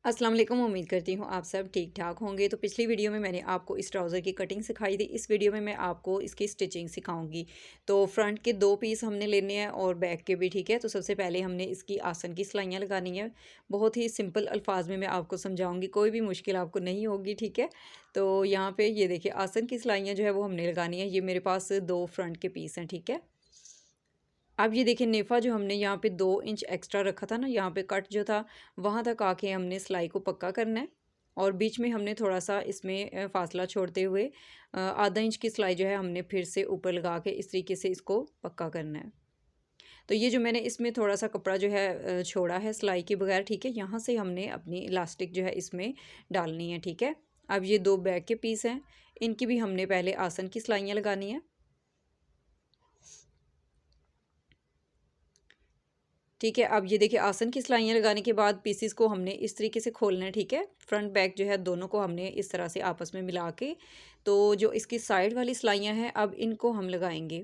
अस्सलाम वालेकुम। उम्मीद करती हूँ आप सब ठीक ठाक होंगे। तो पिछली वीडियो में मैंने आपको इस ट्राउज़र की कटिंग सिखाई थी। इस वीडियो में मैं आपको इसकी स्टिचिंग सिखाऊंगी। तो फ्रंट के 2 पीस हमने लेने हैं और बैक के भी, ठीक है। तो सबसे पहले हमने इसकी आसन की सिलाइयाँ लगानी है। बहुत ही सिंपल अल्फाज में मैं आपको समझाऊंगी, कोई भी मुश्किल आपको नहीं होगी, ठीक है। तो यहाँ पे ये देखिए, आसन की सिलाइयाँ जो है वो हमने लगानी है। ये मेरे पास 2 फ्रंट के पीस हैं, ठीक है। अब ये देखिए, नेफ़ा जो हमने यहाँ पे 2 इंच एक्स्ट्रा रखा था ना, यहाँ पे कट जो था वहाँ तक आके हमने सिलाई को पक्का करना है। और बीच में हमने थोड़ा-सा इसमें फ़ासला छोड़ते हुए आधा इंच की सिलाई जो है हमने फिर से ऊपर लगा के इस तरीके से इसको पक्का करना है। तो ये जो मैंने इसमें थोड़ा-सा कपड़ा जो है छोड़ा है सिलाई के बगैर, ठीक है, यहाँ से हमने अपनी इलास्टिक जो है इसमें डालनी है, ठीक है। अब ये 2 बैक के पीस हैं, इनकी भी हमने पहले आसन की सिलाइयाँ लगानी है। ठीक है, अब ये देखिए, आसन की सिलाइयाँ लगाने के बाद पीसेस को हमने इस तरीके से खोलना है, ठीक है। फ्रंट बैक जो है दोनों को हमने इस तरह से आपस में मिला के, तो जो इसकी साइड वाली सिलाइयाँ हैं अब इनको हम लगाएंगे।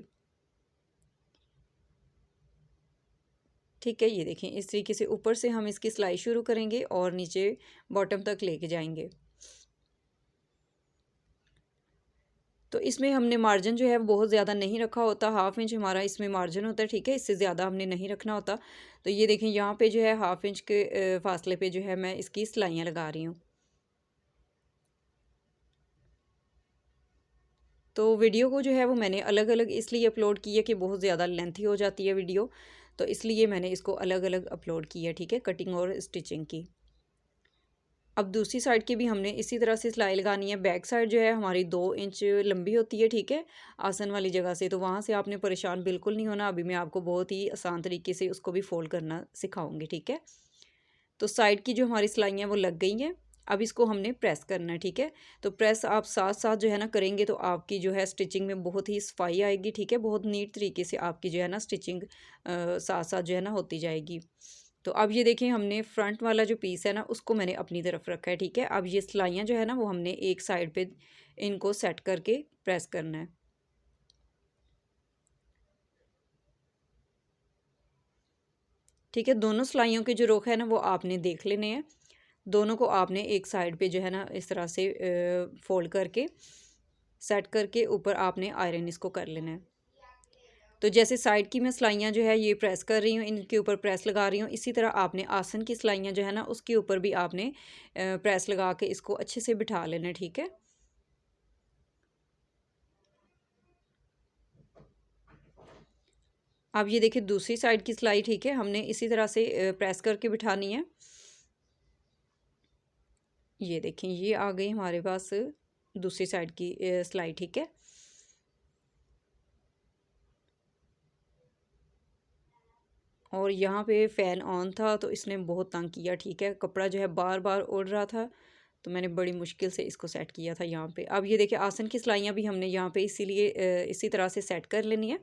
ठीक है, ये देखें, इस तरीके से ऊपर से हम इसकी सिलाई शुरू करेंगे और नीचे बॉटम तक लेके जाएंगे। तो इसमें हमने मार्जिन जो है वो बहुत ज़्यादा नहीं रखा होता, 1/2 इंच हमारा इसमें मार्जिन होता है, ठीक है। इससे ज़्यादा हमने नहीं रखना होता। तो ये देखें, यहाँ पे जो है 1/2 इंच के फासले पे जो है मैं इसकी सिलाइयाँ लगा रही हूँ। तो वीडियो को जो है वो मैंने अलग-अलग इसलिए अपलोड की है कि बहुत ज़्यादा लेंथी हो जाती है वीडियो, तो इसलिए मैंने इसको अलग-अलग अपलोड की है, ठीक है, कटिंग और स्टिचिंग की। अब दूसरी साइड की भी हमने इसी तरह से सिलाई लगानी है। बैक साइड जो है हमारी 2 इंच लंबी होती है, ठीक है, आसन वाली जगह से, तो वहाँ से आपने परेशान बिल्कुल नहीं होना। अभी मैं आपको बहुत ही आसान तरीके से उसको भी फ़ोल्ड करना सिखाऊँगी, ठीक है। तो साइड की जो हमारी सिलाइयाँ वो लग गई हैं। अब इसको हमने प्रेस करना है, ठीक है। तो प्रेस आप साथ-साथ जो है ना करेंगे तो आपकी जो है स्टिचिंग में बहुत ही सफाई आएगी, ठीक है। बहुत नीट तरीके से आपकी जो है ना स्टिचिंग साथ-साथ जो है ना होती जाएगी। तो अब ये देखें, हमने फ्रंट वाला जो पीस है ना उसको मैंने अपनी तरफ रखा है, ठीक है। अब ये सिलाइयाँ जो है ना वो हमने एक साइड पे इनको सेट करके प्रेस करना है। ठीक है, दोनों सिलाइयों के जो रोख है ना वो आपने देख लेने हैं। दोनों को आपने एक साइड पे जो है ना इस तरह से फ़ोल्ड करके सेट करके ऊपर आपने आयरन इसको कर लेना है। तो जैसे साइड की मैं सिलाइयाँ जो है ये प्रेस कर रही हूँ, इनके ऊपर प्रेस लगा रही हूँ, इसी तरह आपने आसन की सिलाइयाँ जो है ना उसके ऊपर भी आपने प्रेस लगा के इसको अच्छे से बिठा लेना है, ठीक है। अब ये देखिए, दूसरी साइड की सिलाई, ठीक है, हमने इसी तरह से प्रेस करके बिठानी है। ये देखें, ये आ गई हमारे पास दूसरी साइड की सिलाई, ठीक है। और यहाँ पे फ़ैन ऑन था तो इसने बहुत तंग किया, ठीक है। कपड़ा जो है बार-बार उड़ रहा था, तो मैंने बड़ी मुश्किल से इसको सेट किया था यहाँ पे। अब ये देखिए, आसन की सिलाइयाँ भी हमने यहाँ पे इसीलिए इसी तरह से सेट कर लेनी है।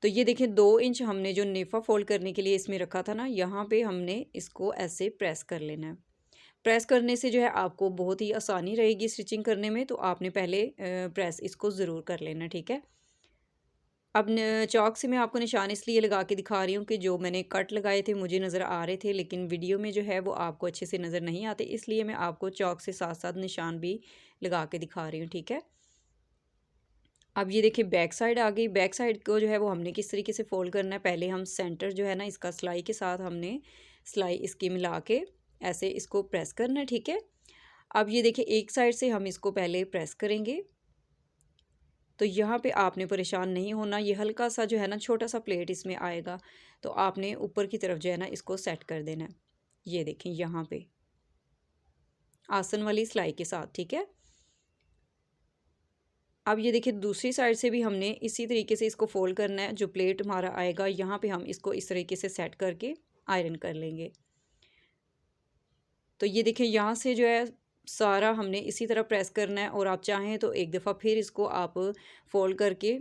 तो ये देखिए, 2 इंच हमने जो नेफ़ा फ़ोल्ड करने के लिए इसमें रखा था ना, यहाँ पे हमने इसको ऐसे प्रेस कर लेना है। प्रेस करने से जो है आपको बहुत ही आसानी रहेगी स्टिचिंग करने में, तो आपने पहले प्रेस इसको ज़रूर कर लेना, ठीक है। अब चॉक से मैं आपको निशान इसलिए लगा के दिखा रही हूँ कि जो मैंने कट लगाए थे मुझे नज़र आ रहे थे, लेकिन वीडियो में जो है वो आपको अच्छे से नज़र नहीं आते, इसलिए मैं आपको चॉक से साथ साथ निशान भी लगा के दिखा रही हूँ, ठीक है। अब ये देखिए, बैक साइड आ गई। बैक साइड को जो है वो हमने किस तरीके से फोल्ड करना है, पहले हम सेंटर जो है ना इसका सिलाई के साथ हमने सिलाई इसकी मिला के ऐसे इसको प्रेस करना है, ठीक है। अब ये देखिए, एक साइड से हम इसको पहले प्रेस करेंगे, तो यहाँ पे आपने परेशान नहीं होना। ये हल्का सा जो है ना छोटा सा प्लेट इसमें आएगा, तो आपने ऊपर की तरफ जो है ना इसको सेट कर देना है। ये देखें, यहाँ पे आसन वाली सिलाई के साथ, ठीक है। अब ये देखिए, दूसरी साइड से भी हमने इसी तरीके से इसको फोल्ड करना है। जो प्लेट हमारा आएगा यहाँ पे हम इसको इस तरीके से सेट करके आयरन कर लेंगे। तो ये देखिए, यहाँ से जो है सारा हमने इसी तरह प्रेस करना है, और आप चाहें तो एक दफ़ा फिर इसको आप फोल्ड करके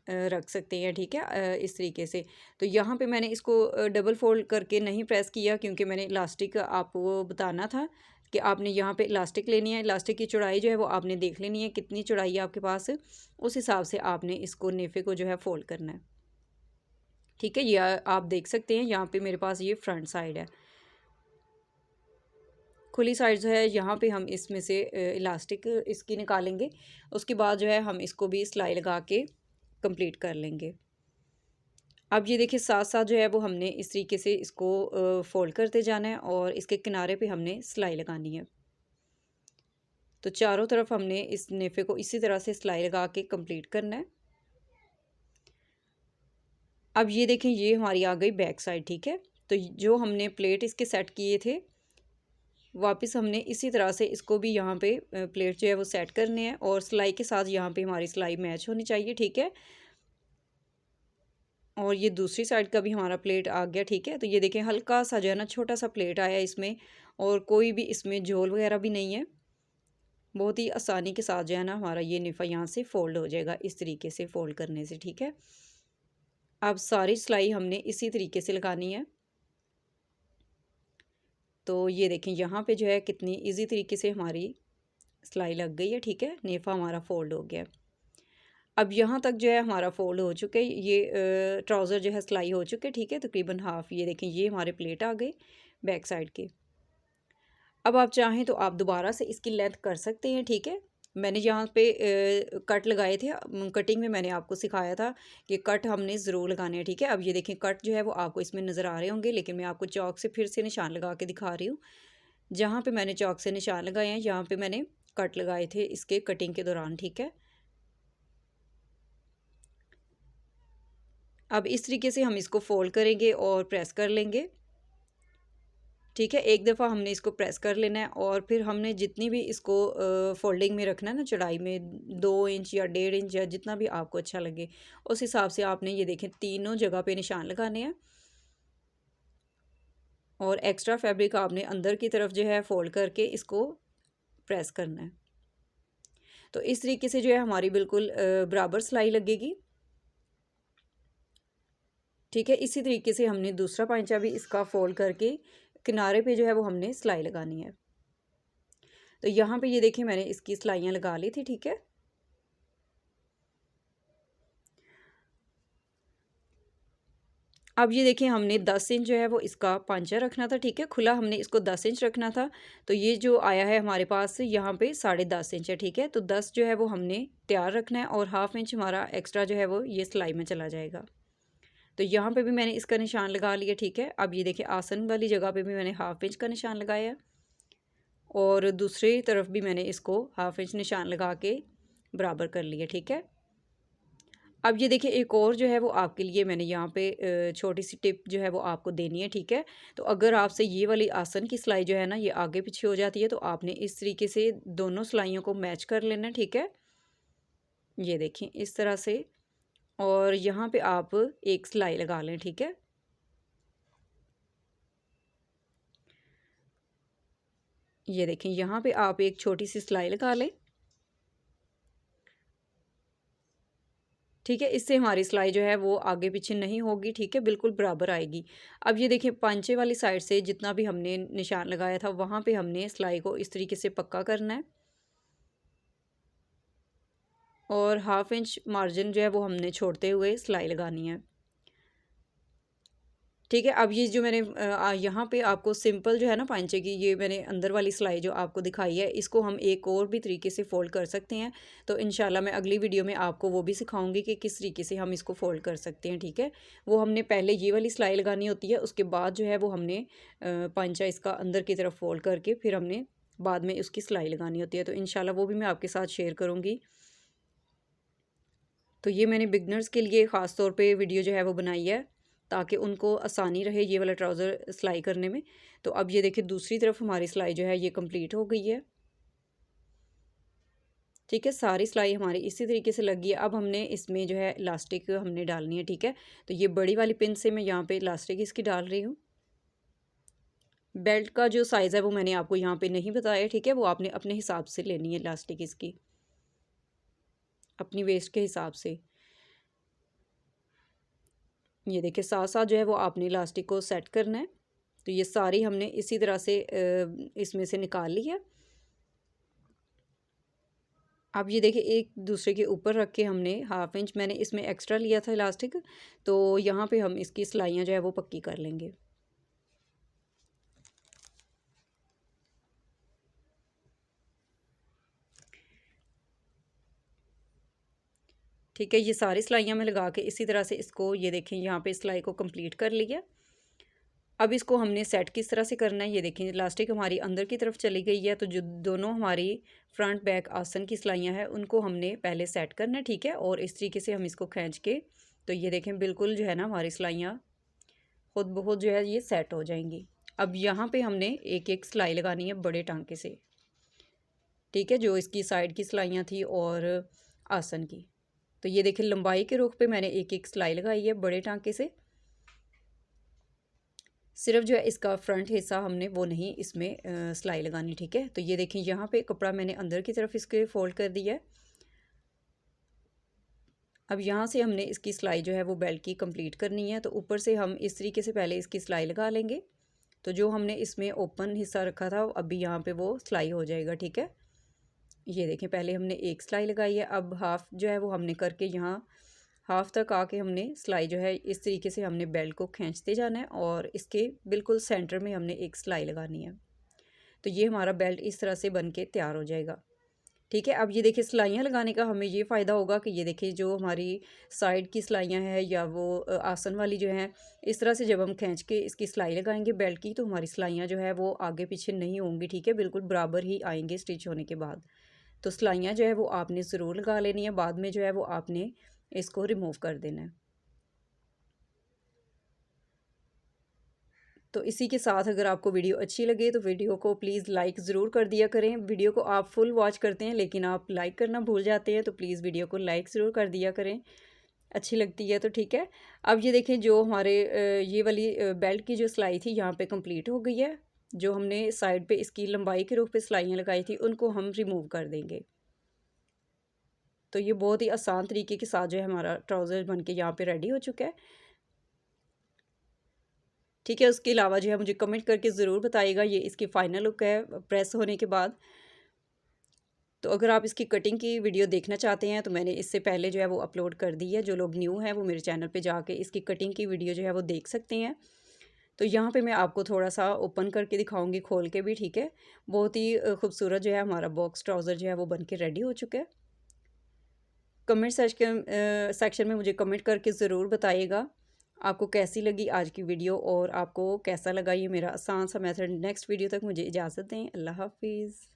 रख सकते हैं, ठीक है, इस तरीके से। तो यहाँ पे मैंने इसको डबल फोल्ड करके नहीं प्रेस किया, क्योंकि मैंने इलास्टिक आपको बताना था कि आपने यहाँ पे इलास्टिक लेनी है। इलास्टिक की चौड़ाई जो है वो आपने देख लेनी है, कितनी चौड़ाई है आपके पास, उस हिसाब से आपने इसको नेफे को जो है फोल्ड करना है, ठीक है। ये आप देख सकते हैं, यहाँ पे मेरे पास ये फ्रंट साइड है। खुली साइड जो है यहाँ पे हम इसमें से इलास्टिक इसकी निकालेंगे। उसके बाद जो है हम इसको भी सिलाई लगा के कंप्लीट कर लेंगे। अब ये देखिए साथ साथ जो है वो हमने इस तरीके से इसको फोल्ड करते जाना है और इसके किनारे पे हमने सिलाई लगानी है। तो चारों तरफ हमने इस नेफे को इसी तरह से सिलाई लगा के कंप्लीट करना है। अब ये देखें ये हमारी आ गई बैक साइड, ठीक है। तो जो हमने प्लेट इसके सेट किए थे वापस हमने इसी तरह से इसको भी यहाँ पे प्लेट जो है वो सेट करने हैं और सिलाई के साथ यहाँ पे हमारी सिलाई मैच होनी चाहिए, ठीक है। और ये दूसरी साइड का भी हमारा प्लेट आ गया, ठीक है। तो ये देखें हल्का सा जो है ना छोटा सा प्लेट आया इसमें और कोई भी इसमें झोल वगैरह भी नहीं है। बहुत ही आसानी के साथ जो है ना हमारा ये निफा यहाँ से फोल्ड हो जाएगा इस तरीके से फोल्ड करने से, ठीक है। अब सारी सिलाई हमने इसी तरीके से लगानी है। तो ये देखें यहाँ पे जो है कितनी इजी तरीके से हमारी सिलाई लग गई है, ठीक है। नेफा हमारा फोल्ड हो गया। अब यहाँ तक जो है हमारा फोल्ड हो चुके, ये ट्राउज़र जो है सिलाई हो चुके, ठीक है, तकरीबन हाफ़। ये देखें ये हमारे प्लेट आ गए बैक साइड के। अब आप चाहें तो आप दोबारा से इसकी लेंथ कर सकते हैं, ठीक है। मैंने यहाँ पे कट लगाए थे, कटिंग में मैंने आपको सिखाया था कि कट हमने ज़रूर लगाने हैं, ठीक है। अब ये देखें कट जो है वो आपको इसमें नज़र आ रहे होंगे, लेकिन मैं आपको चौक से फिर से निशान लगा के दिखा रही हूँ। जहाँ पे मैंने चौक से निशान लगाए हैं यहाँ पे मैंने कट लगाए थे इसके कटिंग के दौरान, ठीक है। अब इस तरीके से हम इसको फोल्ड करेंगे और प्रेस कर लेंगे, ठीक है। एक दफ़ा हमने इसको प्रेस कर लेना है और फिर हमने जितनी भी इसको फोल्डिंग में रखना है ना, चौड़ाई में 2 इंच या 1.5 इंच या जितना भी आपको अच्छा लगे उस हिसाब से आपने ये देखें तीनों जगह पे निशान लगाने हैं। और एक्स्ट्रा फैब्रिक आपने अंदर की तरफ जो है फोल्ड करके इसको प्रेस करना है। तो इस तरीके से जो है हमारी बिल्कुल बराबर सिलाई लगेगी, ठीक है। इसी तरीके से हमने दूसरा पांचा भी इसका फोल्ड करके किनारे पे जो है वो हमने सिलाई लगानी है। तो यहाँ पे ये देखिए मैंने इसकी सिलाइयाँ लगा ली थी, ठीक है। अब ये देखिए हमने 10 इंच जो है वो इसका पांचा रखना था, ठीक है। खुला हमने इसको 10 इंच रखना था। तो ये जो आया है हमारे पास यहाँ पे 10.5 इंच है, ठीक है। तो 10 जो है वो हमने तैयार रखना है और हाफ इंच हमारा एक्स्ट्रा जो है वो ये सिलाई में चला जाएगा। तो यहाँ पे भी मैंने इसका निशान लगा लिया, ठीक है। अब ये देखिए आसन वाली जगह पे भी मैंने हाफ इंच का निशान लगाया और दूसरी तरफ भी मैंने इसको हाफ इंच निशान लगा के बराबर कर लिया, ठीक है। अब ये देखिए एक और जो है वो आपके लिए मैंने यहाँ पे छोटी सी टिप जो है वो आपको देनी है, ठीक है। तो अगर आपसे ये वाली आसन की सिलाई जो है ना ये आगे पीछे हो जाती है तो आपने इस तरीके से दोनों सिलाइयों को मैच कर लेना, ठीक है। ये देखें इस तरह से और यहाँ पे आप एक सिलाई लगा लें, ठीक है। ये देखें यहाँ पे आप एक छोटी सी सिलाई लगा लें, ठीक है। इससे हमारी सिलाई जो है वो आगे पीछे नहीं होगी, ठीक है, बिल्कुल बराबर आएगी। अब ये देखिए पांचे वाली साइड से जितना भी हमने निशान लगाया था वहाँ पे हमने सिलाई को इस तरीके से पक्का करना है और हाफ इंच मार्जिन जो है वो हमने छोड़ते हुए सिलाई लगानी है, ठीक है। अब ये जो मैंने यहाँ पे आपको सिंपल जो है ना पांचे की ये मैंने अंदर वाली सिलाई जो आपको दिखाई है इसको हम एक और भी तरीके से फ़ोल्ड कर सकते हैं। तो इंशाल्लाह मैं अगली वीडियो में आपको वो भी सिखाऊंगी कि किस तरीके से हम इसको फ़ोल्ड कर सकते हैं, ठीक है। वो हमने पहले ये वाली सिलाई लगानी होती है, उसके बाद जो है वो हमने पांचा इसका अंदर की तरफ फ़ोल्ड करके फिर हमने बाद में उसकी सिलाई लगानी होती है। तो इंशाल्लाह वो भी मैं आपके साथ शेयर करूँगी। तो ये मैंने बिगनर्स के लिए ख़ास तौर पे वीडियो जो है वो बनाई है ताकि उनको आसानी रहे ये वाला ट्राउज़र सिलाई करने में। तो अब ये देखिए दूसरी तरफ हमारी सिलाई जो है ये कंप्लीट हो गई है, ठीक है। सारी सिलाई हमारी इसी तरीके से लगी है। अब हमने इसमें जो है इलास्टिक हमने डालनी है, ठीक है। तो ये बड़ी वाली पिन से मैं यहाँ पे इलास्टिक इसकी डाल रही हूँ। बेल्ट का जो साइज़ है वो मैंने आपको यहाँ पे नहीं बताया, ठीक है। वो आपने अपने हिसाब से लेनी है इलास्टिक इसकी, अपनी वेस्ट के हिसाब से। ये देखिए साथ साथ जो है वो आपने इलास्टिक को सेट करना है। तो ये सारी हमने इसी तरह से इसमें से निकाल ली है। अब ये देखिए एक दूसरे के ऊपर रख के हमने हाफ इंच मैंने इसमें एक्स्ट्रा लिया था इलास्टिक, तो यहाँ पे हम इसकी सिलाइयाँ जो है वो पक्की कर लेंगे। ठीक है, ये सारी सिलाइयाँ मैं लगा के इसी तरह से इसको, ये देखें यहाँ पे सिलाई को कंप्लीट कर लिया। अब इसको हमने सेट किस तरह से करना है, ये देखें इलास्टिक हमारी अंदर की तरफ चली गई है, तो जो दोनों हमारी फ्रंट बैक आसन की सिलाइयाँ हैं उनको हमने पहले सेट करना है, ठीक है। और इस तरीके से हम इसको खींच के, तो ये देखें बिल्कुल जो है ना हमारी सिलाइयाँ खुद ब खुद जो है ये सेट हो जाएंगी। अब यहाँ पे हमने एक एक सिलाई लगानी है बड़े टांके से, ठीक है, जो इसकी साइड की सिलाइयाँ थी और आसन की। तो ये देखें लंबाई के रुख पे मैंने एक एक सिलाई लगाई है बड़े टांके से। सिर्फ जो है इसका फ्रंट हिस्सा हमने वो नहीं इसमें सिलाई लगानी, ठीक है। तो ये देखें यहाँ पे कपड़ा मैंने अंदर की तरफ इसके फोल्ड कर दिया है। अब यहाँ से हमने इसकी सिलाई जो है वो बेल्ट की कंप्लीट करनी है, तो ऊपर से हम इस तरीके से पहले इसकी सिलाई लगा लेंगे। तो जो हमने इसमें ओपन हिस्सा रखा था अभी यहाँ पे वो सिलाई हो जाएगा, ठीक है। ये देखें पहले हमने एक सिलाई लगाई है, अब हाफ जो है वो हमने करके यहाँ हाफ तक आके हमने सिलाई जो है इस तरीके से हमने बेल्ट को खींचते जाना है और इसके बिल्कुल सेंटर में हमने एक सिलाई लगानी है। तो ये हमारा बेल्ट इस तरह से बन के तैयार हो जाएगा, ठीक है। अब ये देखिए सिलाइयाँ लगाने का हमें ये फ़ायदा होगा कि ये देखिए जो हमारी साइड की सिलाइयाँ हैं या वो आसन वाली जो हैं, इस तरह से जब हम खींच के इसकी सिलाई लगाएंगे बेल्ट की, तो हमारी सिलाइयाँ जो है वो आगे पीछे नहीं होंगी, ठीक है, बिल्कुल बराबर ही आएंगे स्टिच होने के बाद। तो सिलाइयाँ जो है वो आपने ज़रूर लगा लेनी है, बाद में जो है वो आपने इसको रिमूव कर देना है। तो इसी के साथ अगर आपको वीडियो अच्छी लगे तो वीडियो को प्लीज़ लाइक ज़रूर कर दिया करें। वीडियो को आप फुल वॉच करते हैं लेकिन आप लाइक करना भूल जाते हैं, तो प्लीज़ वीडियो को लाइक ज़रूर कर दिया करें, अच्छी लगती है तो, ठीक है। अब ये देखें जो हमारे ये वाली बेल्ट की जो सिलाई थी यहाँ पे कंप्लीट हो गई है। जो हमने साइड पे इसकी लंबाई के रुख पे सिलाइयाँ लगाई थी उनको हम रिमूव कर देंगे। तो ये बहुत ही आसान तरीके के साथ जो है हमारा ट्राउज़र बन के यहाँ पे रेडी हो चुका है, ठीक है। उसके अलावा जो है मुझे कमेंट करके ज़रूर बताइएगा ये इसकी फ़ाइनल लुक है प्रेस होने के बाद। तो अगर आप इसकी कटिंग की वीडियो देखना चाहते हैं तो मैंने इससे पहले जो है वो अपलोड कर दी है। जो लोग न्यू हैं वो मेरे चैनल पे जाके इसकी कटिंग की वीडियो जो है वो देख सकते हैं। तो यहाँ पे मैं आपको थोड़ा सा ओपन करके दिखाऊंगी, खोल के भी, ठीक है। बहुत ही खूबसूरत जो है हमारा बॉक्स ट्राउज़र जो है वो बन के रेडी हो चुका है। कमेंट सेक्शन में मुझे कमेंट करके ज़रूर बताइएगा आपको कैसी लगी आज की वीडियो और आपको कैसा लगा ये मेरा आसान सा मेथड। नेक्स्ट वीडियो तक मुझे इजाज़त दें। अल्लाह हाफिज़।